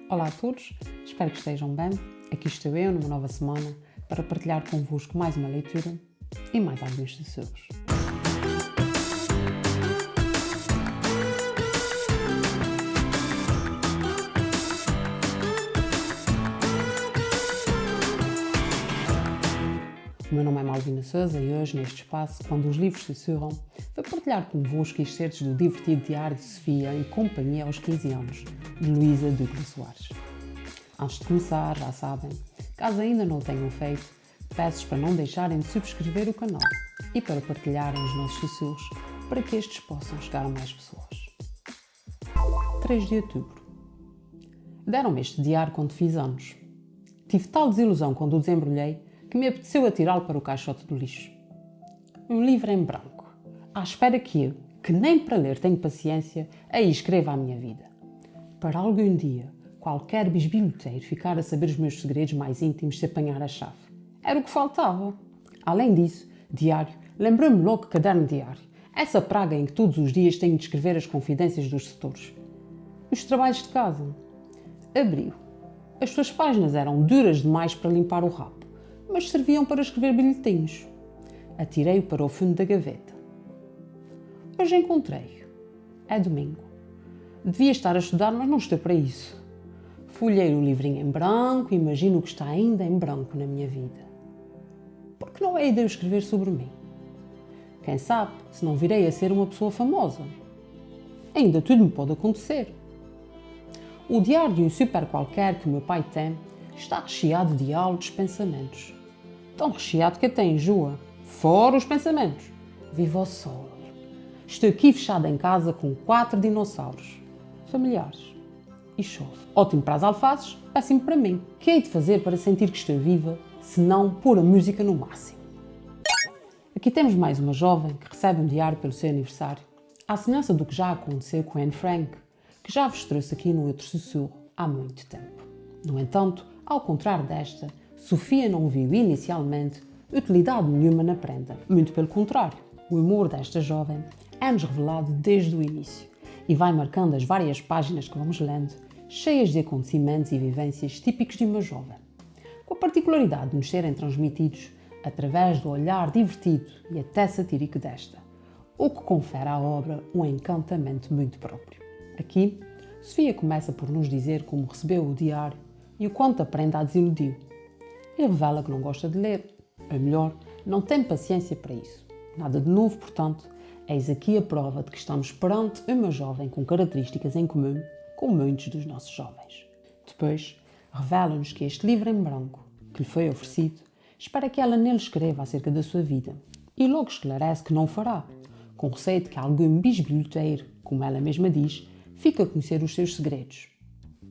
Olá a todos, espero que estejam bem. Aqui estou eu numa nova semana para partilhar convosco mais uma leitura e mais alguns sussurros. O meu nome é Malvina Sousa e hoje, neste espaço, quando os livros sussurram, vou partilhar convosco excertos do divertido Diário de Sofia e Companhia aos 15 anos, de Luísa Douglas Soares. Antes de começar, já sabem, caso ainda não o tenham feito, peço-vos para não deixarem de subscrever o canal e para partilharem os nossos sussurros para que estes possam chegar a mais pessoas. 3 de outubro. Deram-me este diário quando fiz anos. Tive tal desilusão quando o desembrulhei que me apeteceu atirá-lo para o caixote do lixo. Um livro em branco, à espera que eu, que nem para ler tenho paciência, aí escreva a minha vida. Para algum dia, qualquer bisbilhoteiro ficar a saber os meus segredos mais íntimos se apanhar a chave. Era o que faltava. Além disso, diário, lembrou-me logo caderno diário. Essa praga em que todos os dias tenho de escrever as confidências dos setores. Os trabalhos de casa. Abriu. As suas páginas eram duras demais para limpar o rabo, mas serviam para escrever bilhetinhos. Atirei-o para o fundo da gaveta. Hoje encontrei-o. É domingo. Devia estar a estudar, mas não estou para isso. Folhei o livrinho em branco e imagino o que está ainda em branco na minha vida. Por que não é ideia escrever sobre mim? Quem sabe se não virei a ser uma pessoa famosa? Ainda tudo me pode acontecer. O diário de um super qualquer que o meu pai tem está recheado de altos pensamentos. Tão recheado que até enjoa. Fora os pensamentos. Viva o sol. Estou aqui fechada em casa com 4 dinossauros. Familiares. E chove. Ótimo para as alfaces, péssimo para mim. O que hei de fazer para sentir que estou viva, se não pôr a música no máximo? Aqui temos mais uma jovem que recebe um diário pelo seu aniversário, à semelhança do que já aconteceu com Anne Frank, que já vos trouxe aqui no outro sussurro há muito tempo. No entanto, ao contrário desta, Sofia não viu inicialmente utilidade nenhuma na prenda. Muito pelo contrário, o humor desta jovem é-nos revelado desde o início e vai marcando as várias páginas que vamos lendo, cheias de acontecimentos e vivências típicos de uma jovem, com a particularidade de nos serem transmitidos através do olhar divertido e até satírico desta, o que confere à obra um encantamento muito próprio. Aqui, Sofia começa por nos dizer como recebeu o diário e o quanto a prenda a desiludiu. E revela que não gosta de ler, ou melhor, não tem paciência para isso. Nada de novo, portanto, eis aqui a prova de que estamos perante uma jovem com características em comum com muitos dos nossos jovens. Depois, revela-nos que este livro em branco, que lhe foi oferecido, espera que ela nele escreva acerca da sua vida, e logo esclarece que não o fará, com receio de que algum bisbilhoteiro, como ela mesma diz, fique a conhecer os seus segredos.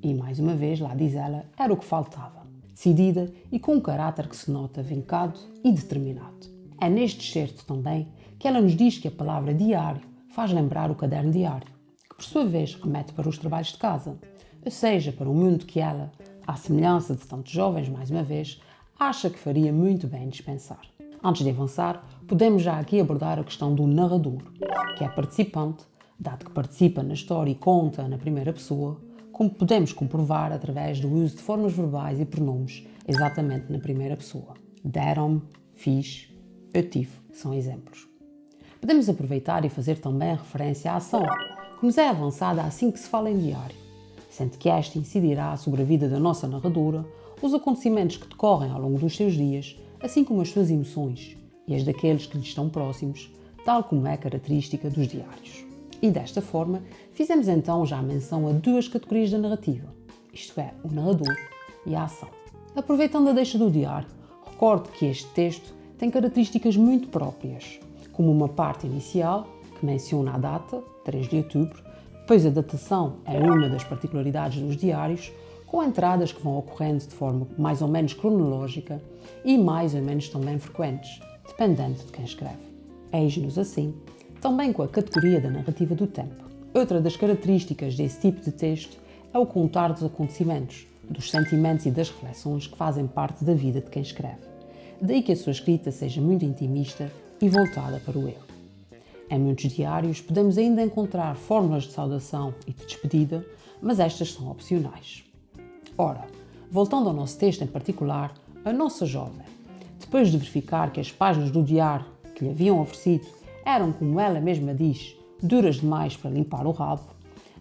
E mais uma vez, lá diz ela, era o que faltava. Decidida e com um caráter que se nota vincado e determinado. É neste excerto também que ela nos diz que a palavra diário faz lembrar o caderno diário, que por sua vez remete para os trabalhos de casa, ou seja, para um mundo que ela, à semelhança de tantos jovens mais uma vez, acha que faria muito bem dispensar. Antes de avançar, podemos já aqui abordar a questão do narrador, que é participante, dado que participa na história e conta na primeira pessoa, como podemos comprovar através do uso de formas verbais e pronomes exatamente na primeira pessoa. Deram-me, fiz, eu tive, são exemplos. Podemos aproveitar e fazer também referência à ação, que nos é avançada assim que se fala em diário, sendo que esta incidirá sobre a vida da nossa narradora, os acontecimentos que decorrem ao longo dos seus dias, assim como as suas emoções e as daqueles que lhe estão próximos, tal como é característica dos diários. E desta forma, fizemos então já menção a 2 categorias da narrativa, isto é, o narrador e a ação. Aproveitando a deixa do diário, recordo que este texto tem características muito próprias, como uma parte inicial, que menciona a data, 3 de outubro, depois a datação é uma das particularidades dos diários, com entradas que vão ocorrendo de forma mais ou menos cronológica e mais ou menos também frequentes, dependendo de quem escreve. Eis-nos assim também com a categoria da narrativa do tempo. Outra das características desse tipo de texto é o contar dos acontecimentos, dos sentimentos e das reflexões que fazem parte da vida de quem escreve. Daí que a sua escrita seja muito intimista e voltada para o eu. Em muitos diários podemos ainda encontrar fórmulas de saudação e de despedida, mas estas são opcionais. Ora, voltando ao nosso texto em particular, a nossa jovem, depois de verificar que as páginas do diário que lhe haviam oferecido eram, como ela mesma diz, duras demais para limpar o rabo,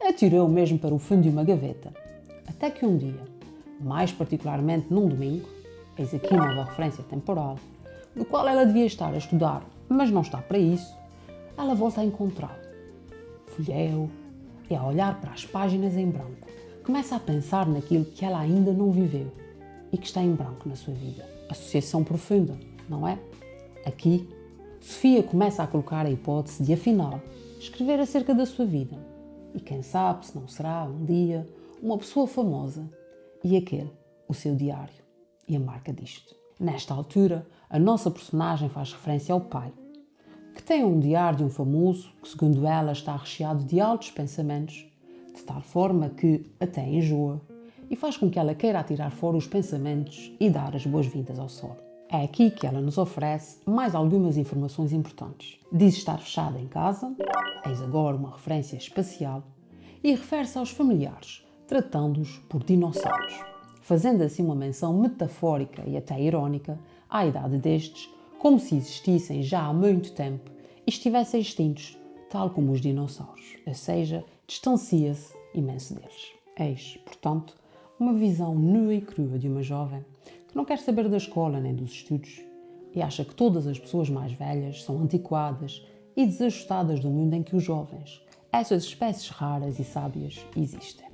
atirou mesmo para o fundo de uma gaveta. Até que um dia, mais particularmente num domingo, eis aqui nova referência temporal, no qual ela devia estar a estudar, mas não está para isso, ela volta a encontrá-lo. Folheia-o e, a olhar para as páginas em branco, começa a pensar naquilo que ela ainda não viveu e que está em branco na sua vida. Associação profunda, não é? Aqui, Sofia começa a colocar a hipótese de, afinal, escrever acerca da sua vida. E quem sabe se não será, um dia, uma pessoa famosa. E aquele, o seu diário, e a marca disto. Nesta altura, a nossa personagem faz referência ao pai, que tem um diário de um famoso que, segundo ela, está recheado de altos pensamentos, de tal forma que até enjoa, e faz com que ela queira atirar fora os pensamentos e dar as boas-vindas ao sol. É aqui que ela nos oferece mais algumas informações importantes. Diz estar fechada em casa, eis agora uma referência espacial, e refere-se aos familiares, tratando-os por dinossauros, fazendo assim uma menção metafórica e até irónica à idade destes, como se existissem já há muito tempo e estivessem extintos, tal como os dinossauros, ou seja, distancia-se imenso deles. Eis, portanto, uma visão nua e crua de uma jovem que não quer saber da escola nem dos estudos e acha que todas as pessoas mais velhas são antiquadas e desajustadas do mundo em que os jovens, essas espécies raras e sábias, existem.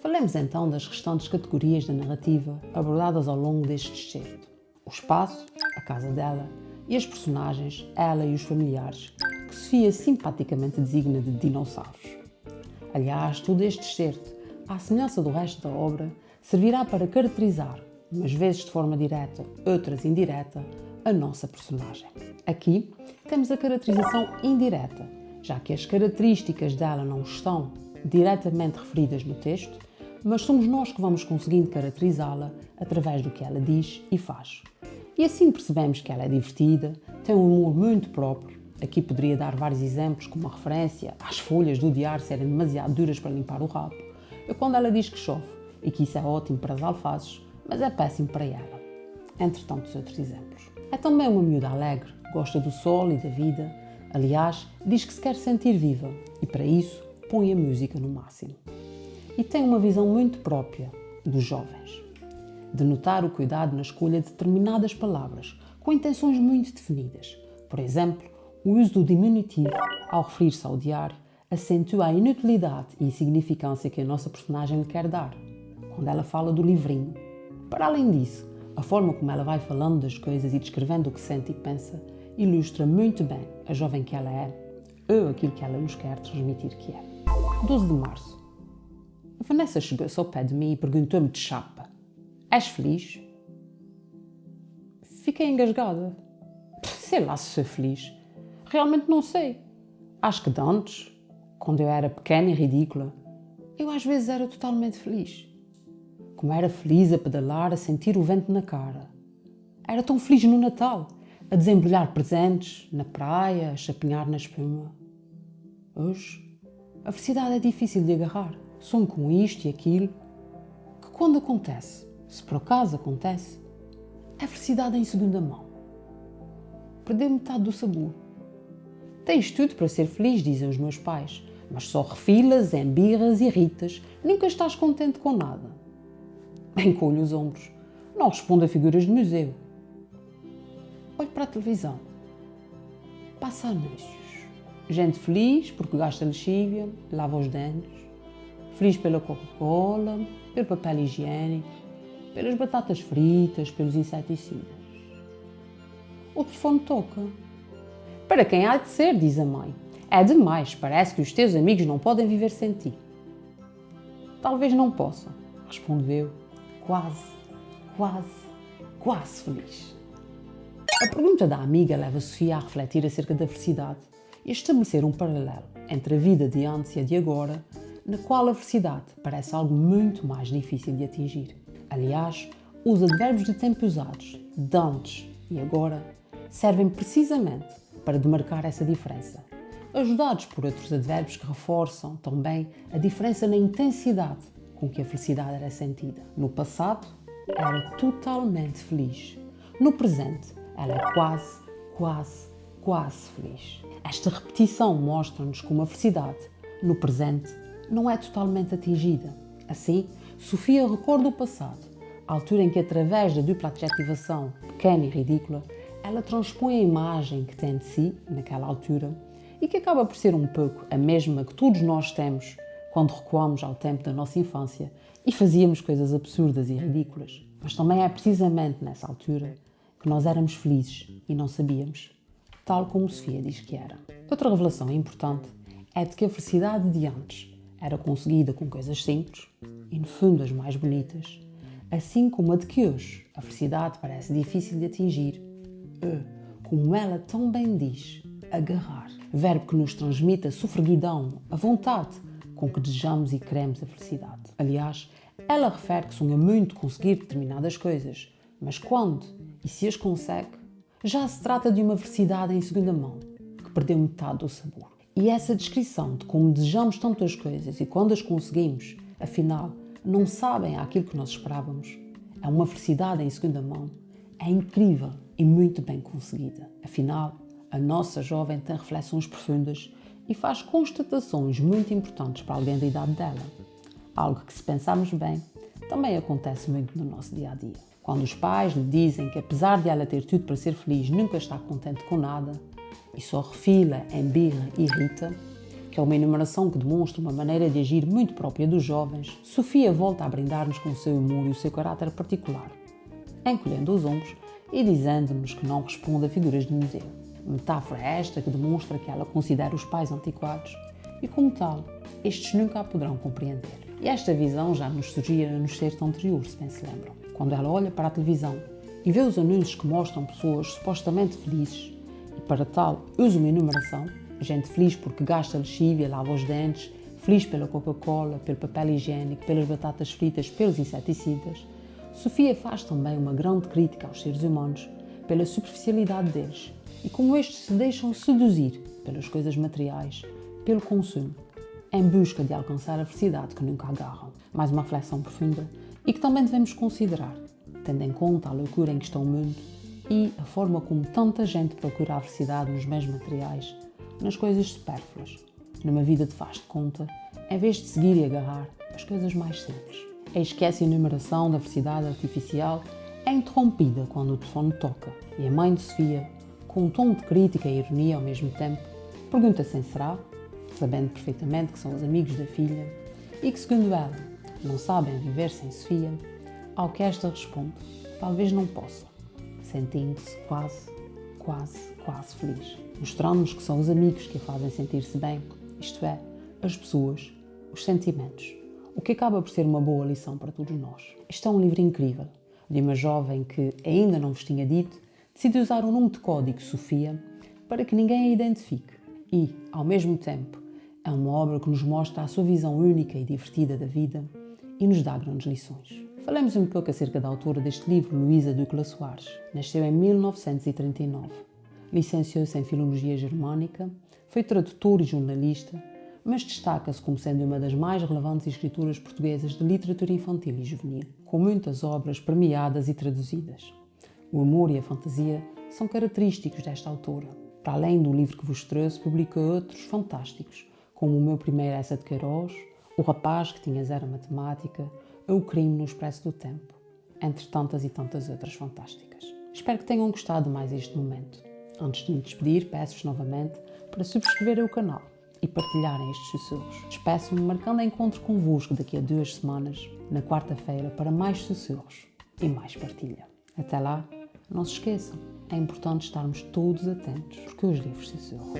Falemos então das restantes categorias da narrativa abordadas ao longo deste excerto. O espaço, a casa dela, e as personagens, ela e os familiares, que Sofia simpaticamente designa de dinossauros. Aliás, todo este excerto, à semelhança do resto da obra, servirá para caracterizar, umas vezes de forma direta, outras indireta, a nossa personagem. Aqui temos a caracterização indireta, já que as características dela não estão diretamente referidas no texto, mas somos nós que vamos conseguindo caracterizá-la através do que ela diz e faz. E assim percebemos que ela é divertida, tem um humor muito próprio. Aqui poderia dar vários exemplos, como uma referência às folhas do diário serem demasiado duras para limpar o rabo, ou quando ela diz que chove e que isso é ótimo para as alfaces, mas é péssimo para ela. Entre tantos outros exemplos. É também uma miúda alegre, gosta do sol e da vida. Aliás, diz que se quer sentir viva e, para isso, põe a música no máximo. E tem uma visão muito própria dos jovens, de notar o cuidado na escolha de determinadas palavras, com intenções muito definidas. Por exemplo, o uso do diminutivo, ao referir-se ao diário, acentua a inutilidade e insignificância que a nossa personagem lhe quer dar, quando ela fala do livrinho. Para além disso, a forma como ela vai falando das coisas e descrevendo o que sente e pensa, ilustra muito bem a jovem que ela é, ou aquilo que ela nos quer transmitir que é. 12 de março. A Vanessa chegou-se ao pé de mim e perguntou-me de chapa: és feliz? Fiquei engasgada. Sei lá se sou feliz. Realmente não sei. Acho que de antes, quando eu era pequena e ridícula, eu às vezes era totalmente feliz. Como era feliz a pedalar, a sentir o vento na cara. Era tão feliz no Natal, a desembrulhar presentes, na praia, a chapinhar na espuma. Hoje, a felicidade é difícil de agarrar. Sonho com isto e aquilo, que quando acontece, se por acaso acontece, é felicidade em segunda mão. Perdeu metade do sabor. Tens tudo para ser feliz, dizem os meus pais, mas só refilas, embirras e irritas, nunca estás contente com nada. Encolho os ombros, não respondo a figuras de museu. Olho para a televisão, passa anúncios. Gente feliz porque gasta lexívia, lava os dentes, feliz pela Coca-Cola, pelo papel higiênico, pelas batatas fritas, pelos inseticidas. O telefone toca. Para quem há de ser, diz a mãe. É demais, parece que os teus amigos não podem viver sem ti. Talvez não possam, respondo eu, quase feliz. A pergunta da amiga leva Sofia a refletir acerca da felicidade e a estabelecer um paralelo entre a vida de antes e a de agora, na qual a felicidade parece algo muito mais difícil de atingir. Aliás, os advérbios de tempo usados, de antes e agora, servem precisamente para demarcar essa diferença, ajudados por outros advérbios que reforçam também a diferença na intensidade com que a felicidade era sentida. No passado, era totalmente feliz. No presente, ela é quase feliz. Esta repetição mostra-nos como a felicidade, no presente, não é totalmente atingida. Assim, Sofia recorda o passado, a altura em que, através da dupla adjetivação pequena e ridícula, ela transpõe a imagem que tem de si, naquela altura, e que acaba por ser um pouco a mesma que todos nós temos quando recuamos ao tempo da nossa infância e fazíamos coisas absurdas e ridículas. Mas também é precisamente nessa altura que nós éramos felizes e não sabíamos, tal como Sofia diz que era. Outra revelação importante é de que a felicidade de antes era conseguida com coisas simples e, no fundo, as mais bonitas, assim como a de que hoje a felicidade parece difícil de atingir. Como ela tão bem diz, agarrar. Verbo que nos transmite a sofreguidão, a vontade com que desejamos e queremos a felicidade. Aliás, ela refere que sonha muito conseguir determinadas coisas, mas quando e se as consegue, já se trata de uma felicidade em segunda mão, que perdeu metade do sabor. E essa descrição de como desejamos tantas coisas e quando as conseguimos, afinal, não sabem aquilo que nós esperávamos, é uma felicidade em segunda mão, é incrível e muito bem conseguida. Afinal, a nossa jovem tem reflexões profundas e faz constatações muito importantes para alguém da idade dela. Algo que, se pensarmos bem, também acontece muito no nosso dia-a-dia. Quando os pais lhe dizem que, apesar de ela ter tudo para ser feliz, nunca está contente com nada e só refila, embirra e irrita, que é uma enumeração que demonstra uma maneira de agir muito própria dos jovens, Sofia volta a brindar-nos com o seu humor e o seu caráter particular, encolhendo os ombros e dizendo-nos que não responde a figuras de museu. Metáfora esta que demonstra que ela considera os pais antiquados e, como tal, estes nunca a poderão compreender. E esta visão já nos surgia nos textos anteriores, se bem se lembram. Quando ela olha para a televisão e vê os anúncios que mostram pessoas supostamente felizes e, para tal, usa uma enumeração, gente feliz porque gasta lexívia, lava os dentes, feliz pela Coca-Cola, pelo papel higiênico, pelas batatas fritas, pelos inseticidas, Sofia faz também uma grande crítica aos seres humanos pela superficialidade deles e como estes se deixam seduzir pelas coisas materiais, pelo consumo, em busca de alcançar a felicidade que nunca agarram. Mais uma reflexão profunda e que também devemos considerar, tendo em conta a loucura em que está o mundo e a forma como tanta gente procura a felicidade nos bens materiais, nas coisas supérfluas, numa vida de faz de conta, em vez de seguir e agarrar as coisas mais simples. Eis que essa enumeração da felicidade artificial é interrompida quando o telefone toca e a mãe de Sofia, com um tom de crítica e ironia ao mesmo tempo, pergunta se será, sabendo perfeitamente que são os amigos da filha e que, segundo ela, não sabem viver sem Sofia, ao que esta responde, talvez não possa, sentindo-se quase feliz, mostrando-nos que são os amigos que a fazem sentir-se bem, isto é, as pessoas, os sentimentos, o que acaba por ser uma boa lição para todos nós. Este é um livro incrível, de uma jovem que, ainda não vos tinha dito, decide usar o nome de código Sofia para que ninguém a identifique e, ao mesmo tempo, é uma obra que nos mostra a sua visão única e divertida da vida e nos dá grandes lições. Falemos um pouco acerca da autora deste livro, Luísa Ducla Soares. Nasceu em 1939, licenciou-se em Filologia Germânica, foi tradutor e jornalista, mas destaca-se como sendo uma das mais relevantes escritoras portuguesas de literatura infantil e juvenil, com muitas obras premiadas e traduzidas. O humor e a fantasia são característicos desta autora. Para além do livro que vos trouxe, publicou outros fantásticos, como O Meu Primeiro Essa de Queiroz, O Rapaz que Tinha Zero Matemática ou O Crime no Expresso do Tempo, entre tantas e tantas outras fantásticas. Espero que tenham gostado mais este momento. Antes de me despedir, peço-vos novamente para subscreverem o canal e partilharem estes sussurros. Despeço-me marcando encontro convosco daqui a 2 semanas, na quarta-feira, para mais sussurros e mais partilha. Até lá, não se esqueçam, é importante estarmos todos atentos, porque os livros sussurram.